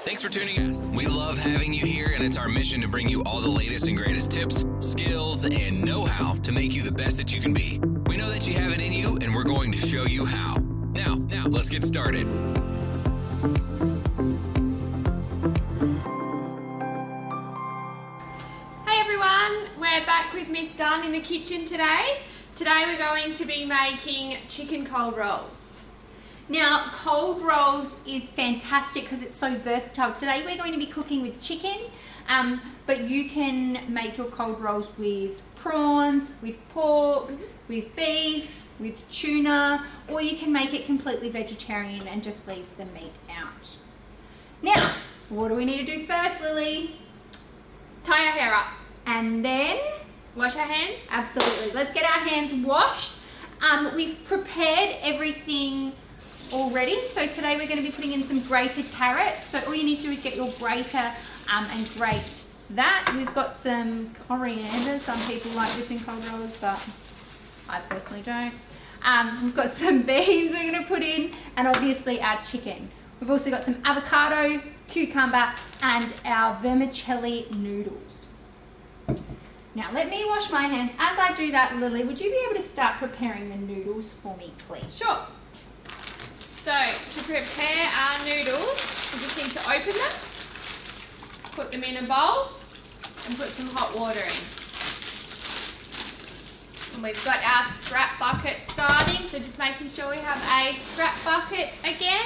Thanks for tuning in. We love having you here, and it's our mission to bring you all the latest and greatest tips, skills, and know-how to make you the best that you can be. We know that you have it in you, and we're going to show you how. Now, let's get started. Hey everyone, we're back with Ms Dunn in the kitchen today. Today we're going to be making chicken cold rolls. Now, cold rolls is fantastic because it's so versatile. Today we're going to be cooking with chicken, but you can make your cold rolls with prawns, with pork, with beef, with tuna, or you can make it completely vegetarian and just leave the meat out. Now, what do we need to do first, Lily? Tie our hair up. And then? Wash our hands? Absolutely. Let's get our hands washed. We've prepared everything already. So today we're going to be putting in some grated carrots. So all you need to do is get your grater and grate that. We've got some coriander. Some people like this in cold rolls, but I personally don't. We've got some beans we're going to put in, and obviously our chicken. We've also got some avocado, cucumber, and our vermicelli noodles. Now let me wash my hands. As I do that, Lily, would you be able to start preparing the noodles for me, please? Sure. So, to prepare our noodles, we just need to open them, put them in a bowl, and put some hot water in. And we've got our scrap bucket starting, so just making sure we have a scrap bucket again.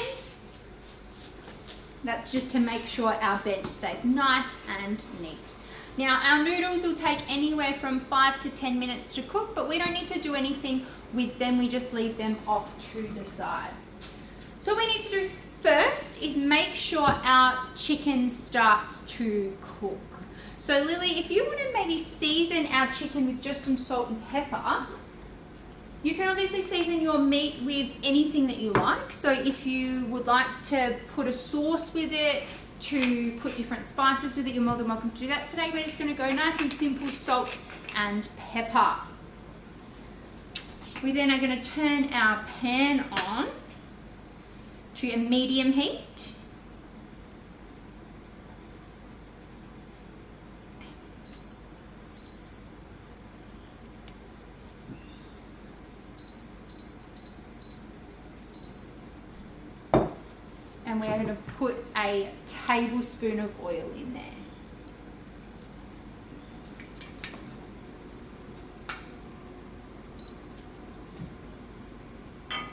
That's just to make sure our bench stays nice and neat. Now, our noodles will take anywhere from 5 to 10 minutes to cook, but we don't need to do anything with them. We just leave them off to the side. So what we need to do first is make sure our chicken starts to cook. So Lily, if you want to maybe season our chicken with just some salt and pepper, you can obviously season your meat with anything that you like. So if you would like to put a sauce with it, to put different spices with it, you're more than welcome to do that today. We're just going to go nice and simple, salt and pepper. We then are going to turn our pan on to a medium heat. And we're going to put a tablespoon of oil in there.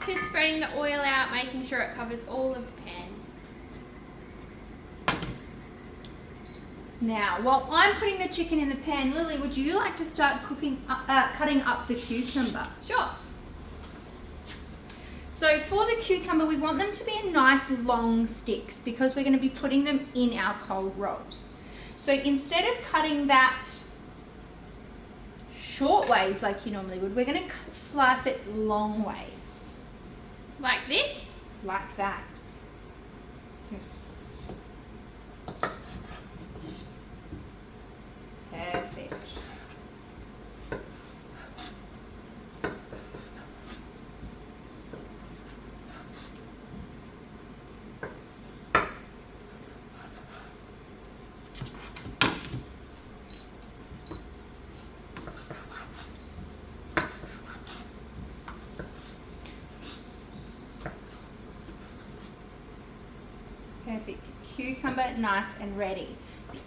Just spreading the oil out, making sure it covers all of the pan. Now, while I'm putting the chicken in the pan, Lily, would you like to start cutting up the cucumber? Sure. So for the cucumber, we want them to be in nice long sticks because we're going to be putting them in our cold rolls. So instead of cutting that short ways like you normally would, we're going to slice it long ways. Like this? Like that. Perfect. Perfect. Cucumber, nice and ready.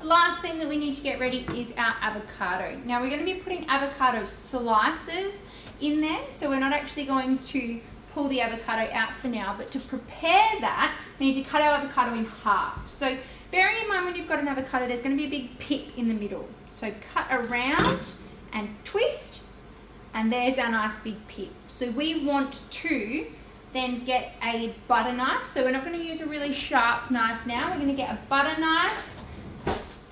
The last thing that we need to get ready is our avocado. Now we're going to be putting avocado slices in there, so we're not actually going to pull the avocado out for now, but to prepare that, we need to cut our avocado in half. So bearing in mind when you've got an avocado, there's going to be a big pip in the middle. So cut around and twist, and there's our nice big pip. So we want to then get a butter knife. So we're not going to use a really sharp knife now. We're going to get a butter knife,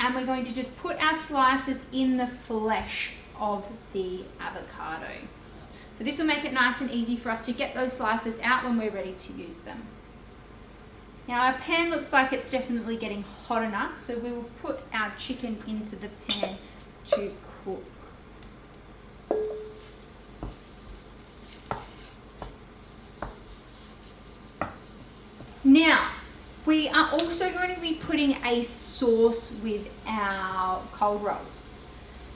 and we're going to just put our slices in the flesh of the avocado. So this will make it nice and easy for us to get those slices out when we're ready to use them. Now our pan looks like it's definitely getting hot enough, so we will put our chicken into the pan to cook. Now, We are also going to be putting a sauce with our cold rolls.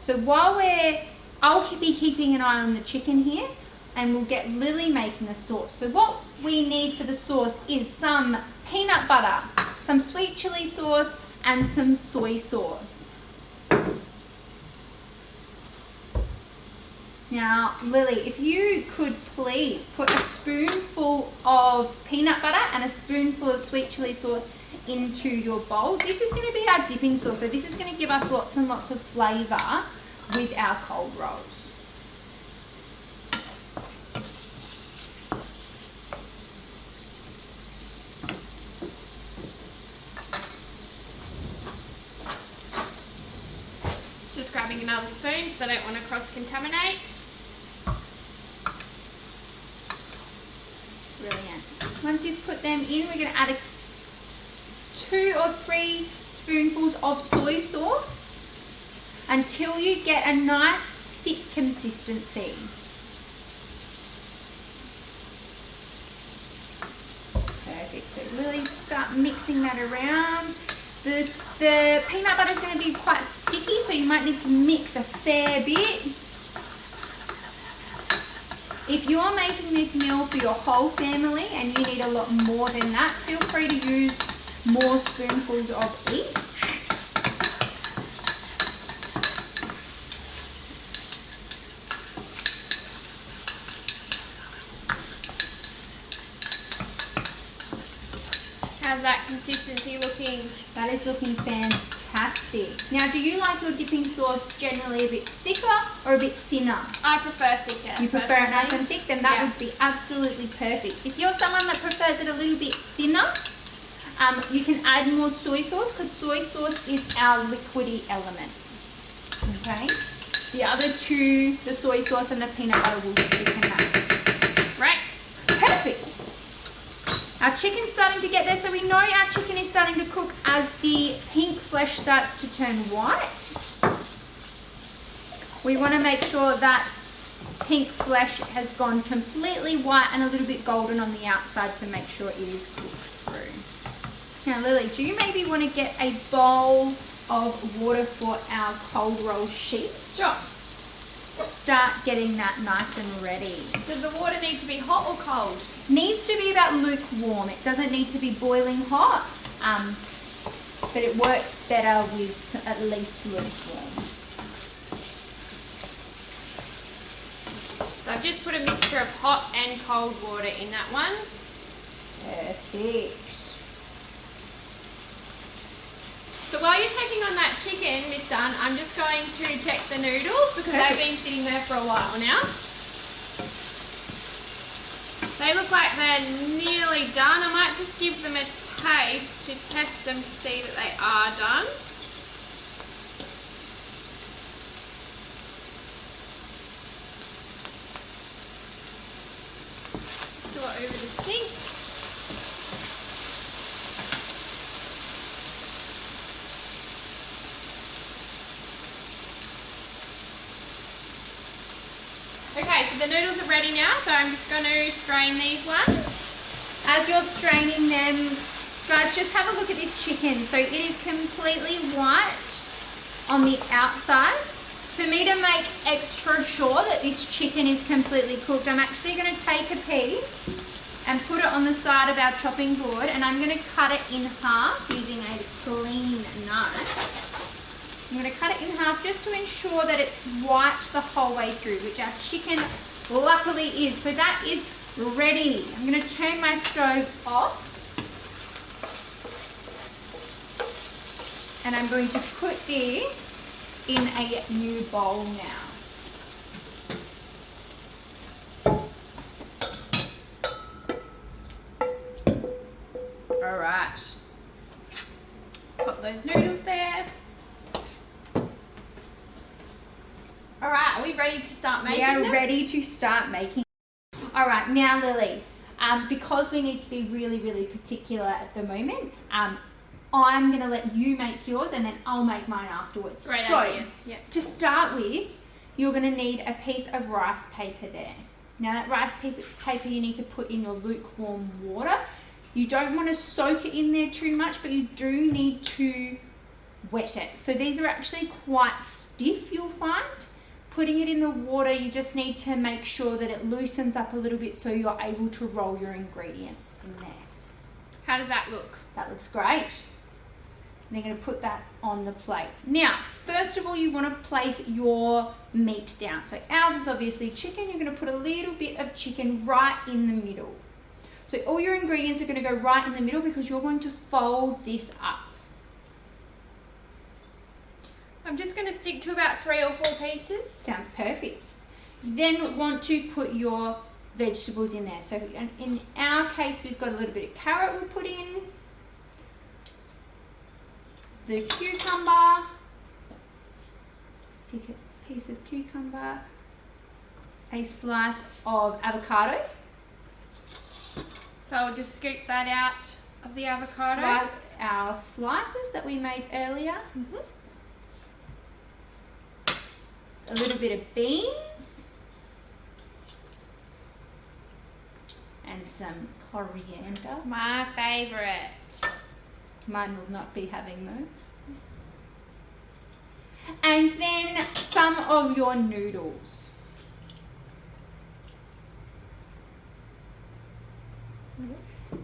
So while I'll be keeping an eye on the chicken here, and we'll get Lily making the sauce. So what we need for the sauce is some peanut butter, some sweet chili sauce, and some soy sauce. Now, Lily, if you could please put a spoonful of peanut butter and a spoonful of sweet chili sauce into your bowl. This is going to be our dipping sauce, so this is going to give us lots and lots of flavour with our cold rolls. Just grabbing another spoon because I don't want to cross-contaminate. Brilliant. Once you've put them in, we're going to add 2 or 3 spoonfuls of soy sauce until you get a nice thick consistency. Perfect. So really start mixing that around. The peanut butter is going to be quite sticky, so you might need to mix a fair bit. If you're making this meal for your whole family and you need a lot more than that, feel free to use more spoonfuls of each. How's that consistency looking? That is looking fantastic. Now, do you like your dipping sauce generally a bit thicker or a bit thinner? I prefer thicker. You prefer it nice and thick? Then that would be absolutely perfect. If you're someone that prefers it a little bit thinner, you can add more soy sauce because soy sauce is our liquidy element. Okay? The other two, the soy sauce and the peanut butter, will thicken that. Right. Perfect. Our chicken's starting to get there, so we know our chicken is starting to cook as the pink flesh starts to turn white. We want to make sure that pink flesh has gone completely white and a little bit golden on the outside to make sure it is cooked through. Now, Lily, do you maybe want to get a bowl of water for our cold roll sheet? Sure. Start getting that nice and ready. Does the water need to be hot or cold? Needs to be about lukewarm. It doesn't need to be boiling hot, but it works better with at least lukewarm. So I've just put a mixture of hot and cold water in that one. Perfect. So while you're taking on that chicken, Ms Dunn, I'm just going to check the noodles because they've been sitting there for a while now. They look like they're nearly done. I might just give them a taste to test them to see that they are done. Just do it over the sink. Okay, so the noodles are ready now, so I'm just going to strain these ones. As you're straining them, guys, just have a look at this chicken. So it is completely white on the outside. For me to make extra sure that this chicken is completely cooked, I'm actually going to take a piece and put it on the side of our chopping board, and I'm going to cut it in half using a clean knife. I'm going to cut it in half just to ensure that it's white the whole way through, which our chicken luckily is. So that is ready. I'm going to turn my stove off. And I'm going to put this in a new bowl now. All right. Pop those noodles there. All right, are we ready to start making them? We are ready to start making. All right, now Lily, because we need to be really, really particular at the moment, I'm going to let you make yours and then I'll make mine afterwards. Great so, idea. Yeah. To start with, you're going to need a piece of rice paper there. Now that rice paper you need to put in your lukewarm water. You don't want to soak it in there too much, but you do need to wet it. So these are actually quite stiff, you'll find. Putting it in the water, you just need to make sure that it loosens up a little bit so you're able to roll your ingredients in there. How does that look? That looks great. And you're going to put that on the plate. Now, first of all, you want to place your meat down. So ours is obviously chicken. You're going to put a little bit of chicken right in the middle. So all your ingredients are going to go right in the middle because you're going to fold this up. I'm just going to stick to about 3 or 4 pieces. Sounds perfect. You then want to put your vegetables in there. So in our case, we've got a little bit of carrot we put in, the cucumber, pick a piece of cucumber, a slice of avocado. So I'll just scoop that out of the avocado. Our slices that we made earlier. A little bit of beans. And some coriander. My favourite. Mine will not be having those. And then some of your noodles.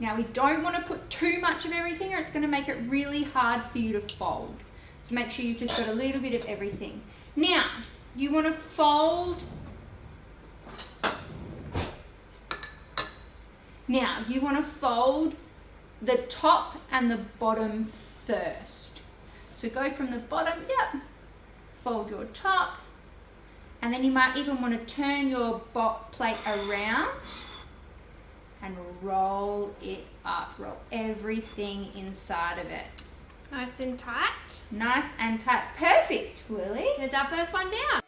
Now we don't want to put too much of everything or it's going to make it really hard for you to fold. So make sure you've just got a little bit of everything. Now, you want to fold the top and the bottom first. So go from the bottom, fold your top, and then you might even want to turn your plate around and roll it up. Roll everything inside of it. Nice and tight. Nice and tight. Perfect, Lily. Here's our first one down.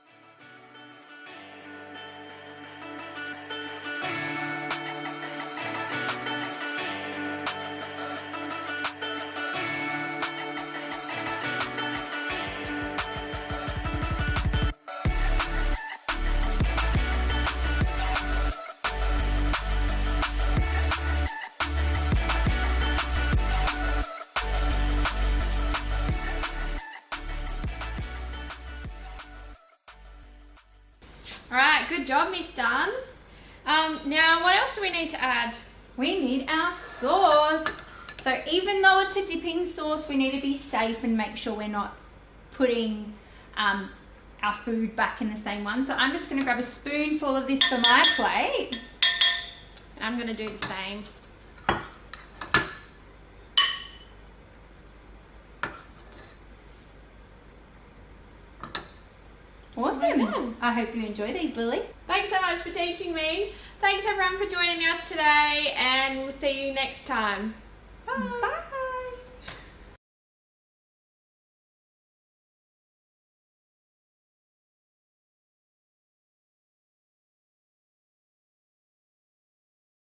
Alright, good job, Ms Dunn. Now, what else do we need to add? We need our sauce. So even though it's a dipping sauce, we need to be safe and make sure we're not putting our food back in the same one. So I'm just going to grab a spoonful of this for my plate. And I'm going to do the same. Awesome. I hope you enjoy these, Lily. Thanks so much for teaching me. Thanks everyone for joining us today, and we'll see you next time. Bye.